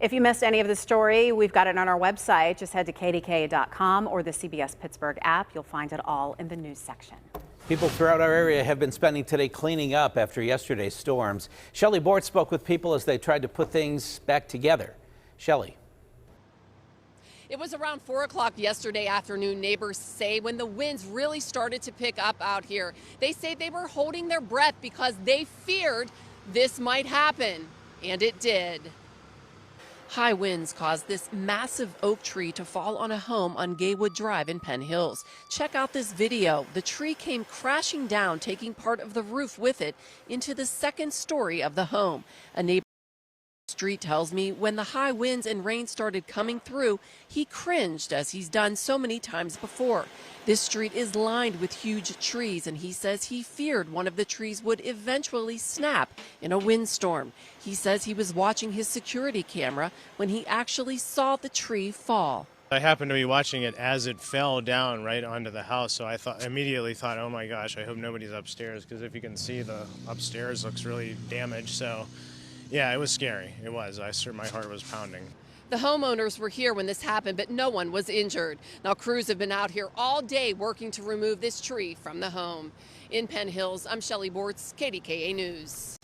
If you missed any of the story, we've got it on our website. Just head to KDKA.com or the CBS Pittsburgh app. You'll find it all in the news section. People throughout our area have been spending today cleaning up after yesterday's storms. Shelley Bortz spoke with people as they tried to put things back together. Shelley. It was around 4 o'clock yesterday afternoon, neighbors say, when the winds really started to pick up out here. They say they were holding their breath because they feared this might happen, and it did. High winds caused this massive oak tree to fall on a home on Gaywood Drive in Penn Hills. Check out this video. The tree came crashing down, taking part of the roof with it into the second story of the home. A neighbor on the street tells me when the high winds and rain started coming through, he cringed, as he's done so many times before. This street is lined with huge trees, and he says he feared one of the trees would eventually snap in a windstorm. He says he was watching his security camera when he actually saw the tree fall. I happened to be watching it as it fell down right onto the house, so I immediately thought, oh my gosh, I hope nobody's upstairs, because if you can see, the upstairs looks really damaged. So yeah, it was scary. It was. My heart was pounding. The homeowners were here when this happened, but no one was injured. Now, crews have been out here all day working to remove this tree from the home. In Penn Hills, I'm Shelley Bortz, KDKA News.